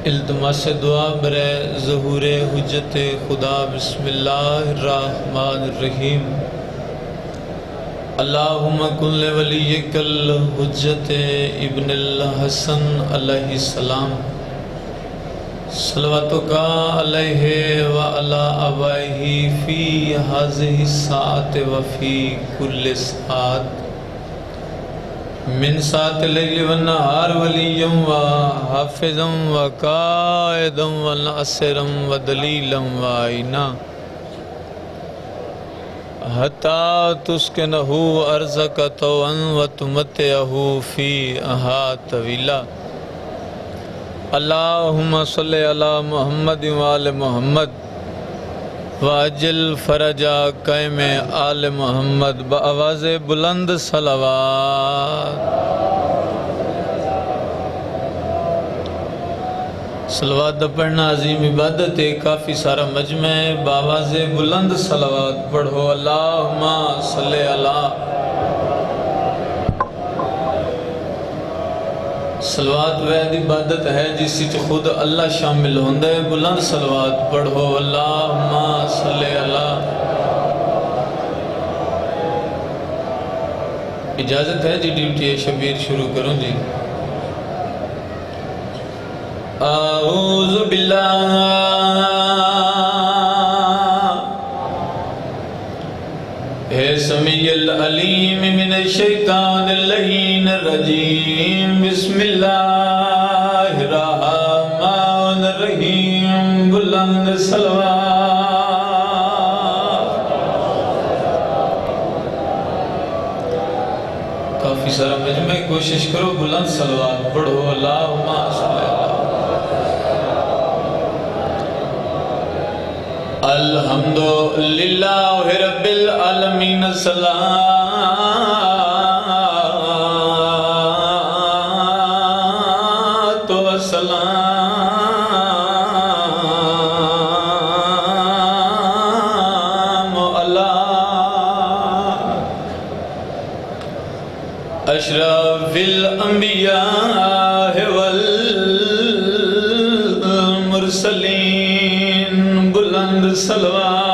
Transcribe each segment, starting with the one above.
التماس دعا برے ظہور حجت خدا بسم اللہ الرحمن الرحیم اللہم کن لولیک الحجت ابن الحسن علیہ السلام صلواتک علیہ وعلی آبائہ فی ہذہ الساعۃ وفی کل ساعۃ من ساعت اللیل والنہار ولیا وحافظا وقائدا وناصرا ودلیلا وعینا حتی تسکنہ ارضک طوعا وتمتعہ فیہا طویلا اللہم صلی علی محمد وآل محمد واجل فرجا قائم آل محمد بآواز بلند صلوات صلوات پڑھنا عظیم عبادت ہے، کافی سارا مجمع ہے، بآواز بلند صلوات پڑھو۔ اللہم صلی علی صلوات وید عبادت ہے جس وچ خود اللہ شامل ہوندا ہے، بلند صلوات پڑھو۔ اللہم صلی علی اجازت ہے جی ڈیوٹی ہے، شبیر شروع کروں جی۔ اعوذ باللہ سمیع العلیم من الشیطان اللعین الرجیم بسم اللہ الرحمن الرحیم بلند صلوات۔ کافی سارا مجمع کوشش کرو بلند صلوات پڑھو۔ اللہم صلی اللہ الحمدللہ رب العالمین الصلاۃ والسلام علی اشرف الانبیاء والمرسلین بلند صلوات۔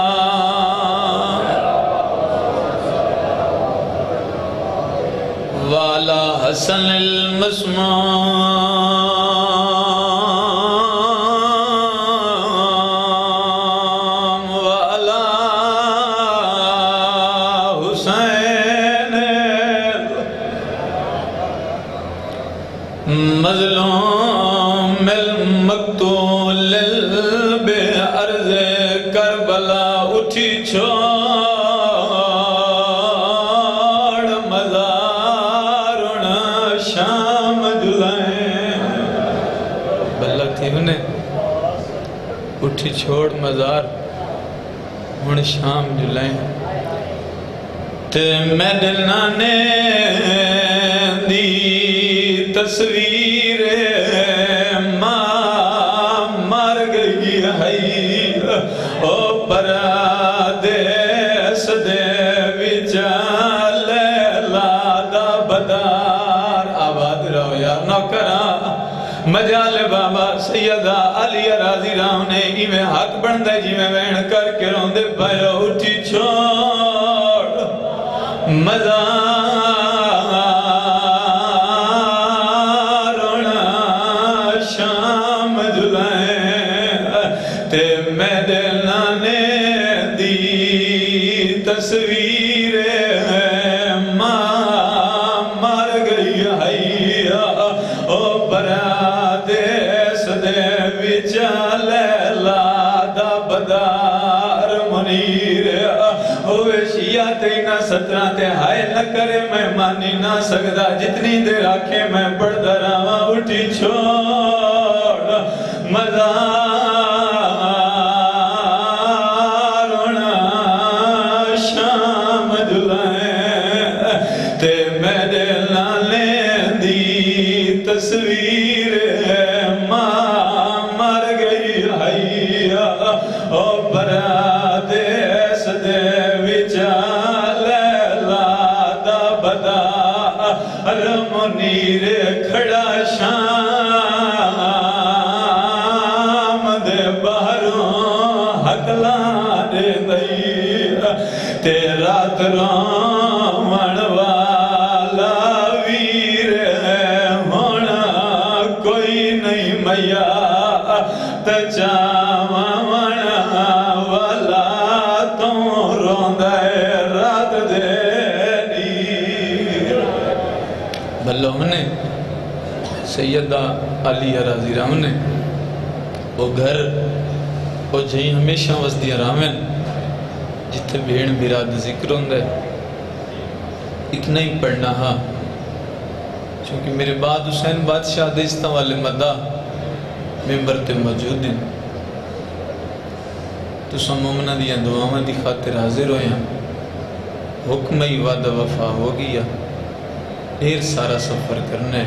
وعلی حسن المسموع وعلی حسین مظلوم المقتول بعرض کربلا اٹھی چھوڑ مزار شام جلائیں بلہ تھی انہیں اٹھی چھوڑ مزار ہن شام جلائیں تے میں دلنانے دی تصویر ماں مر گئی ہے او پرادیس دے وچال لادا بدار آباد رہو یا نوکران مجال بابا سیدہ علی راضی راہ نے ایویں حق بندے جی میں وین کر کے روندے پائے اٹھی چھوڑ مزار شام جلائیں تے میں دلانے دی تصویر ماں مر گئی ہے او پرادیس دے وچال لادا بدار منیر ہوئے شیعہ تینا سترہ تے ہائے نہ کرے میں مانی نہ سکدا جتنی دیر آنکھیں میں پڑھدا رہا اٹھی چھوڑ مزار شام جلائیں تے میں دلانے دی تصویر ماں مر گئی ہے او پرادیس دے وچال لادا بدار منیر کھڑا شام میا تچاونا والا تو روندے رات دے نیر بھلو نے سیدہ علی رضی رام نے وہ گھر وہ جہی ہمیشہ وسدی رامن جتے بھیڑ براد ذکر ہوندے اتنا ہی پڑھنا ہاں چونکہ میرے بعد حسین بادشاہ دستہ والے مدہ ممبر تے موجود ہیں تو سمومنہ دیا دعاواں دی خاطر حاضر ہویا حکم ہی وعدہ وفا ہو گیا ڈھیر سارا سفر کرنے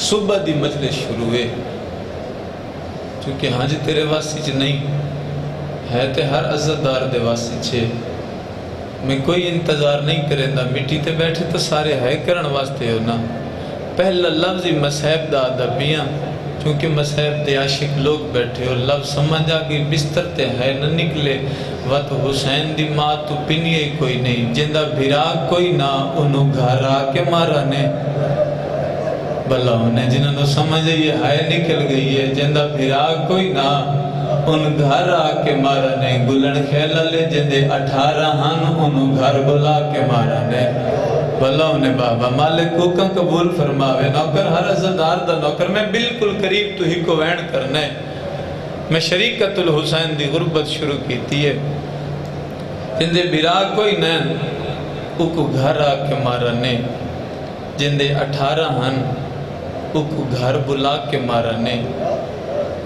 صبح دی مجلس شروع ہوئے چونکہ ہاں جی تیرے واسی چ نہیں ہے تے ہر عزتدار دے واسی چھے میں کوئی انتظار نہیں کریں دا مٹی تے بیٹھے تو سارے ہے کرن واسطے ہو نا پہلا لفظی مسحب دا ادبیاں چونکہ مسحب دے عاشق لوگ بیٹھے ہو لفظ سمجھا کہ بستر تے ہے نہ نکلے وقت حسین دی ماں تو پنیے کوئی نہیں جندہ بھرا کوئی نہ انہوں گھر آکے مارا نے بھلا انہیں جنہوں نے سمجھے یہ ہائے نکل گئی ہے جندہ بھرا کوئی نہ ان گھر آکے مارا نے گلن کھیلا لے جندے 18 ہن انہوں گھر بلا کے مارا نے بھلا انہیں بابا مالک حکم قبول فرماوے نوکر ہر عزدار دا نوکر میں بالکل قریب تو ہی کو وین کرنے میں شریکت الحسین دی غربت شروع کی تھی ہے جندے بھرا کوئی نین کو گھر آکے مارا نے جندے 18 ہن کو گھر بلا کے مارا نے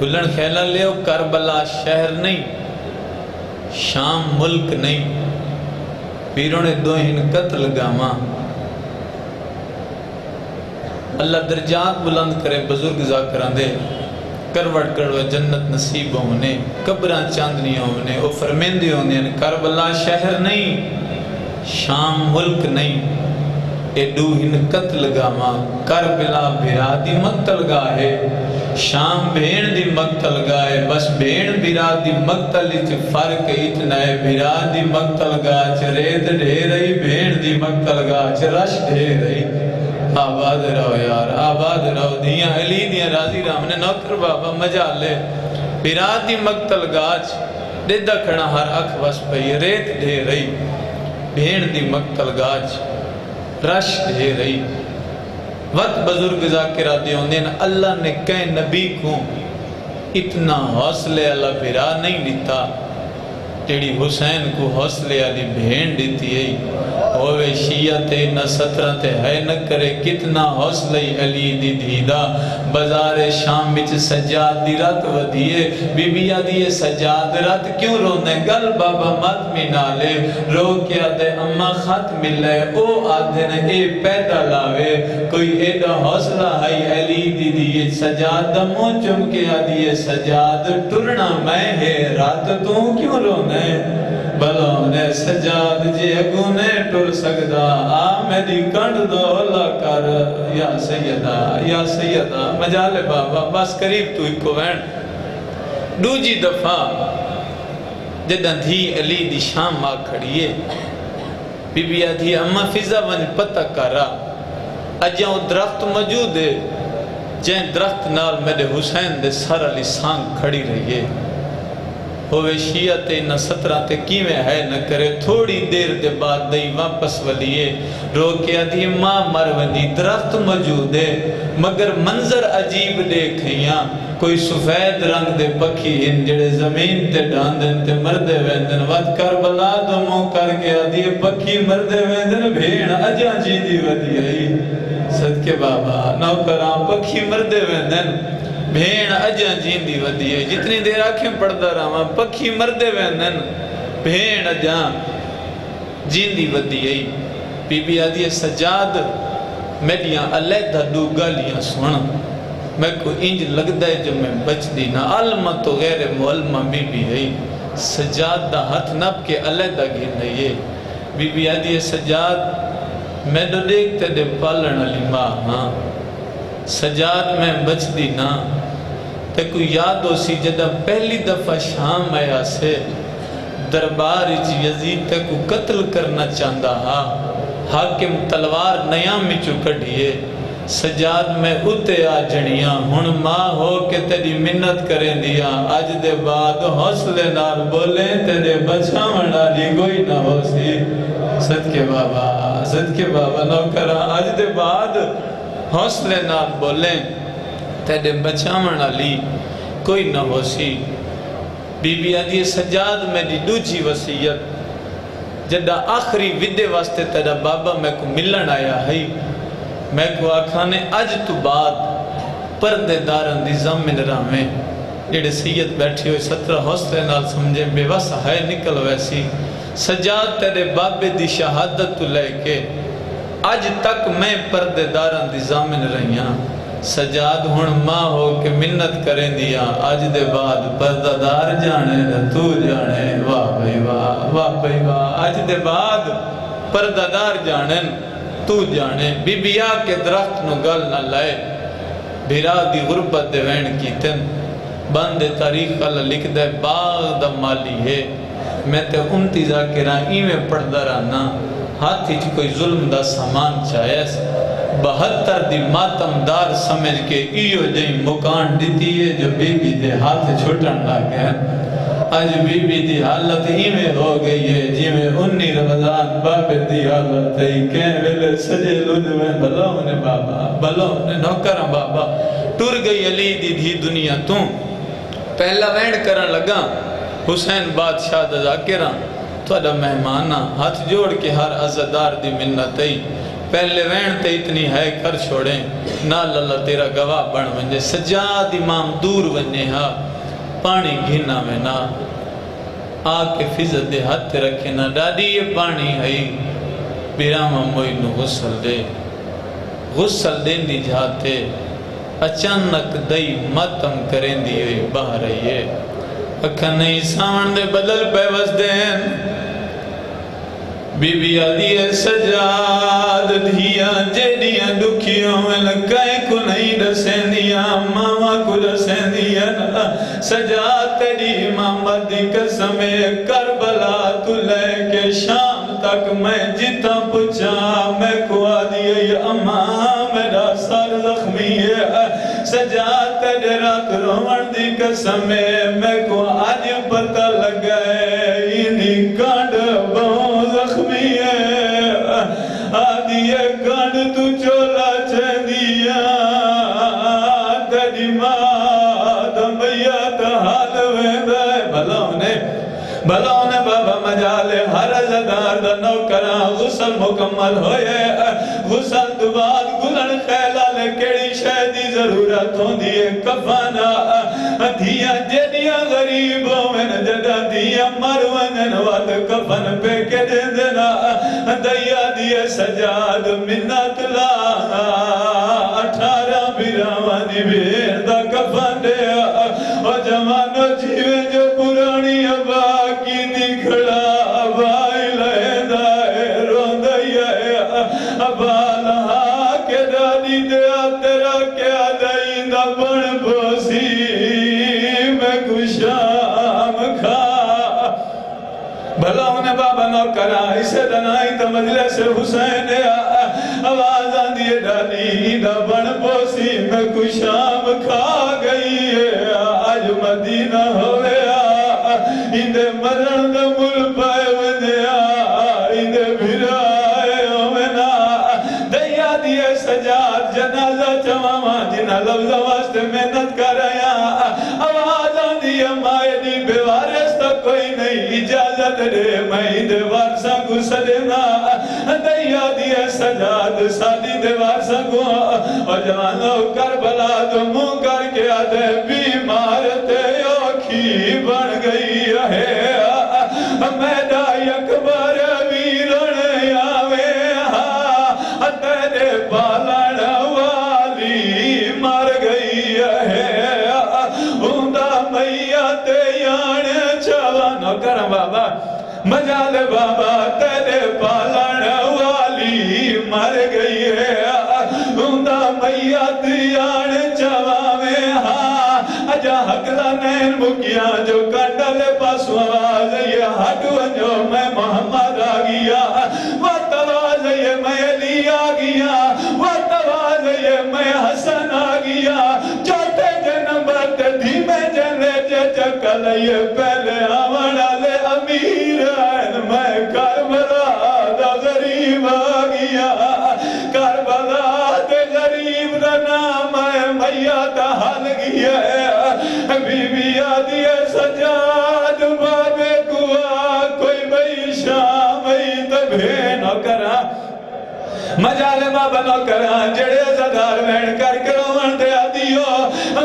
گلن خیلہ لے او کربلا شہر نہیں شام ملک نہیں پیروں نے دو ہن قتل گاما اللہ درجات بلند کرے بزرگ ذاکران دے کروڑ کروڑ جنت نصیب ہونے قبران چاندنی ہونے او فرمیندی ہونے کربلا شہر نہیں شام ملک نہیں اے دو ہن قتل گاما کربلا بھرا دی مقتل گاہے شام بھیڑ دی مقتل گاہے بس بھیڑ بھرا دی مقتل اچھ فرق اتنا ہے بھرا دی مقتل گاہ چھ ریت ڈھے رہی بھیڑ دی مقتل گاہ چھ رش ڈھے رہی آباد رہو یار آباد رہو دیاں علی دیاں راضی رام نے نوکر بابا مجالے بھرا دی مقتل گاہ چھ دیدہ کھڑا ہر اکھ وس پئی ریت ڈھے رہی بھیڑ دی مقتل گاہ چھ رش دے رہی وقت بزرگ ذاکرہ دے ہوندین اللہ نے کہیں نبی کو اتنا حوصلے اللہ بھرا نہیں دیتا تیڑی حسین کو حوصلے علی بھین دیتی ہے ہوئے شیعہ تے نہ 17 تے ہے نہ کرے کتنا حوصلے علی دی دیدہ بازار شام بچ سجاد دی رات ودیے بی بی آدھیے سجاد رات کیوں رونے گل بابا مات منالے رو کیا دے اما خط ملے او آدھے نے اے پیدا لاوے کوئی ایڈا حوصلہ ہے علی دی دیئے سجاد دمو چمکے آدھیے سجاد ٹرنا میں ہے رات تو کیوں رونے بلونے سجاد جی اگونے ٹر سکدا آمدی کنڈ دو اللہ کر یا سیدہ مجال بابا بس قریب تو ہی کو وین دوجی دفعہ جدہ دھی علی دی شام آ کھڑیے بی بی آدھی اما فضا ون پتہ کرا اجاؤں درخت موجود ہے جائیں درخت نال میرے حسین دے سر علی سانگ کھڑی رہیے ہوئے شیعہ تے نہ 17 تے کیویں ہے نہ کرے تھوڑی دیر دے بعد دئی واپس ولیے رو کے آدھی ماں مر وندی درخت موجود ہے مگر منظر عجیب دیکھیاں کوئی سفید رنگ دے پکھی ان جڑے زمین تے ڈاندن تے مردے ویندن وقت کربلا دو مو کر کے آدھی پکھی مردے ویندن بھیڑ اجاں جی دی ودی آئی صدقے بابا نوکران پکھی مردے ویندن بھیڑ اجاں جیندی ودی ہے جتنی دیر آنکھیں پڑھدا رہا پکھی مردے ویندن بھیڑ اجاں جیندی ودی ہے بی بی آدھی سجاد میڈیاں علیحدہ دو گالیاں سونا میں کو انج لگدا ہے جو میں بچ دی نہ علمہ تو غیر معلمہ بی بی ہے سجاد دا ہاتھ نب کے علیحدہ گھن ہے بی بی آدھی سجاد میں دو دیکھتے دے پالن علی ماں ہاں سجاد میں بچ دی نا تے کوئی یاد ہو سی جدہ پہلی دفعہ شام آیا سے دربار یزید تے کو قتل کرنا چاندہ ہاں حاکم تلوار نیام میں چکڑیے سجاد میں اتے آ جڑیاں ہن ماں ہو کے تیری منت کریں دیا اج دے بعد حوصلے نال بولیں تیرے بچاون والی کوئی نہ ہو سی صدقے بابا نوکراں اج دے بعد حوصلے نال بولیں تیرے بچاون والی کوئی نہ ہو سی بی بی آدھی سجاد میری دوجی وصیت جدہ آخری ودے واسطے تیرا بابا میں کو ملن آیا ہے میں کو آکھانے اج تو بعد پردے دارن دی زمین رامیں جڑے سید بیٹھی ہوئے 17 حوصلے نال سمجھیں بے وس ہے نکل ویسی سجاد تیرے بابے دی شہادت تو لے کے اج تک میں پردے دارن دی زمین رہیاں سجاد ہن ماں ہو کے منت کریں دیا اج دے بعد پردہ دار جانے نہ تو جانے واہ بھائی واہ اج دے بعد پردہ دار جانے تو جانے بی بیا کے درخت نو گل نہ لائے بھیرا دی غربت دے وین کی تن بند تاریخ اللہ لکھ دے باغ دا مالی ہے میں تے امتی ذاکران ایمیں پڑھدا رہنا ہاتھی چ کوئی ظلم دا سامان چاہیس 72 دی ماتم دار سمجھ کے ایو جائیں مکان دیتی ہے جو بی بی دے ہاتھ چھوٹن لگے آج بی بی دی حالت ہی میں ہو گئی ہے جی میں 19 رمضان بابے دی حالت ہے کہیں ویلے سجے لوج میں بھلاؤں نے بابا بھلاؤں نے نوکرم بابا ٹور گئی علی دی دھی دنیا توں پہلا وینڈ کرن لگا حسین بادشاہ دا ذاکران تھوڑا مہمانہ ہاتھ جوڑ کے ہر عزدار دی منت ہے پہلے وین تے اتنی ہے کر چھوڑیں نال اللہ تیرا گواہ بن ونجے سجاد امام دور ونجے ہاں پانی گھنا میں نہ آکے فضل دے ہاتھ رکھے نہ ڈاڈی یہ پانی ہے بیرامہ موئی نو غسل دین دی جاتے اچانک دئی ماتم کریں دی ہوئی باہر رہی ہے اکھا نہیں ساون دے بدل پیوز دین بی بی آدھی سجاد دھیاں جیڑیاں دکھیوں میں لگائے کو نہیں رسین دیا ماما کو رسین دیا سجاد تیری امامت دی قسم کربلا تو لے کے شام تک میں جتا پچھا میں کو آدھی اماں میرا سر زخمی ہے سجاد تیرے رات رومن دی قسم میں کو آج پتہ لگائے انہی کانڈ بہوں زخمی ہے آدھی کانڈ تو چولا چندیا تیری ماں دمیات حال ویندہ ہے بھلاؤں نے بابا مجالے ہر عزدار دا نوکران غسل مکمل ہوئے غسل تو بعد گلن خیلہ لے کیڑی شہدی ضرورت ہوں دیئے کفانا دھیاں جیڑیاں غریب ہوئن جدہ دھیاں مروانن وات کفن پہ کے دے دینا دیا دیئے سجاد منت لا 18 بیراوانی بیر دا کفن دے اور جوانو جیوے جو پرانی ابا کی دکھڑا بائی لہدہ ہے روندہ ہے ابا لہا کے دادی دیا تیرا کیا دائندہ بن بوسی میں کشام کھا بھلا انہیں بابا نو کرا اسے دنائی تا مجلس حسین آواز آندھیے دادی دا بن بوسی میں کشام کھا گئی ہے آج مدینہ ہوئے اندے مرن دا مل پائے ودیا اندے بھرائے ہوئنا دیا دیئے سجاد جنازہ چماما جنہ لفظ واسطے محنت کر رہا آواز آندھی مائے دی بیوارس تک کوئی نہیں اجازت دے میں دے وارسا کو سدینا دیا دیئے سجاد سادی دے وارسا کو اور جوانو کربلا تو منہ کر کے آدھے بیمار تے اوکھی بن گئی ہے میڈا یکبر ویرن آوے تیرے بالن والی مر گئی ہے ہوندہ میت یان چوانو کرم بابا مجال بابا تیرے بالن والی مر گئی ہے ہوندہ میت یان چواوے اجا حقلا نین مکیاں جو کنڈل پاسو آواز یہ ہٹ ونجو میں محمد آگیا وقت آواز یہ میں علی آگیا وقت آواز یہ لئیے پہلے آمن والے امیر ہیں میں کربلا دا غریب آ گیا کربلا دے غریب دا نام ہے میا دا حل گیا ہے بی بی آدھی ہے سجاد بابے کوا کوئی بھئی شام ای تبھے نہ کرا مجالے بابا نہ کرا جڑے زدار وین کر کروان دے آدیو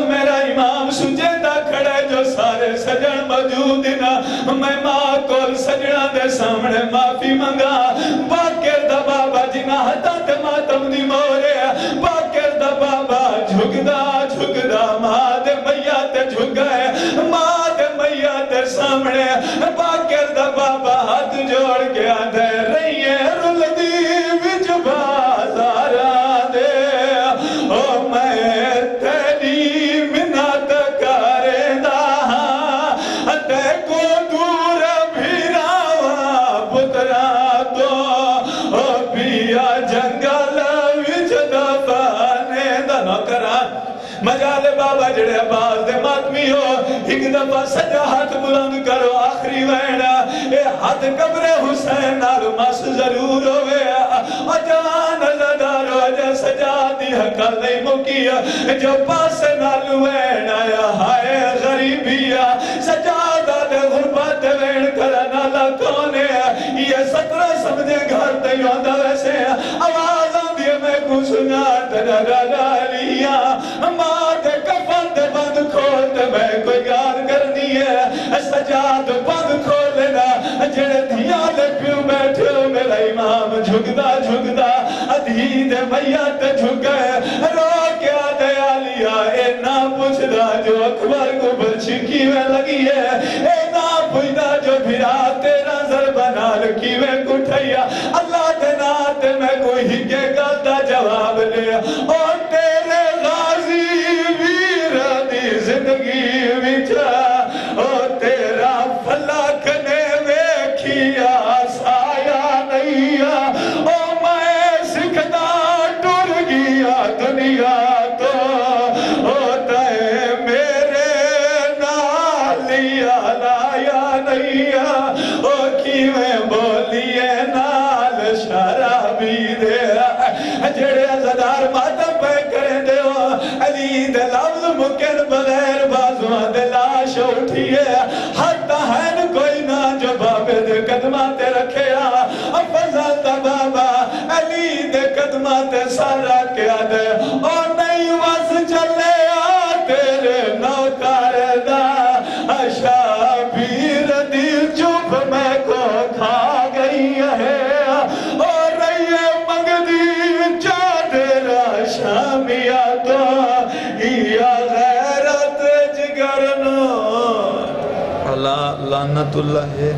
میرا امام سجدہ کھڑے جو سارے سجن موجود نا میں ماں کول سجنہ دے سامنے معافی منگا باکر دا بابا جنہ ہتا تے ماتم دی مورے باکر دا بابا جھگدا ماں دے میاں تے جھگ گئے ماں دے میاں تے سامنے باکر دا بابا ہاتھ جوڑ کے آدھے رہیے رل دی وچ بازارا دے او میں تیری منت کرے دا تے کو دور بھیراوا پترا تو او پیا جنگل وچ دفانے دا نہ کرا مجالے بابا جڑے باز دے ماتمی ہو ایک دفعہ سجا ہاتھ بلند کرو آخری وینا اے ہاتھ قبر حسین نال مس ضرور ہوئے جوان زدارو جے سجا دی حقل نہیں مکیا جو پاس نال وین آیا ہائے غریبیا سجا دے غربت وین کرنا لکونے یہ 17 سمجھے گھر تیوں دا ویسے آواز آندھی میں کو سنا تجا لیا ماں دے کفن دے بند کھول دے میں کوئی یاد کرنی ہے سجاد بند کھول لینا جڑے دھیاں لے پیوں بیٹھے ہو میرا امام جھگدا ادھی دے میت جھگے رو کیا دیا لیا اے نا پوچھدا جو اکبر کو بلچکی میں لگی ہے اے نا پوچھدا جو بھرا تیرا ضربنا لکی میں کٹھیا اللہ دے نات میں کوئی کے گلدہ جواب لے اور تیرے غازی ویر دی زندگی وچا اور تیرا فلک نے ویکھیا سایا نہیں او میں سکھدا ٹر گیا دنیا تو ہوتا ہے میرے نالیا لایا نہیں او کیویں بولیے نال شرابی دے جڑے عزدار ماتم پہ کریں دے ہو علی دے لفظ مکن بغیر بازوان دے لاش اٹھیے حتی ہے کوئی نہ جو بابے دے قدماتے رکھے فضل دا بابا علی دے قدماتے سارا کیا دے اور نہیں وز چلے تیرے نوکار دا شابیر دل چپ میں کو کھا گئی ہے اور رہیے مگدی چادر شامیا تو یا غیرت جگر نو اللہ لعنت اللہ ہے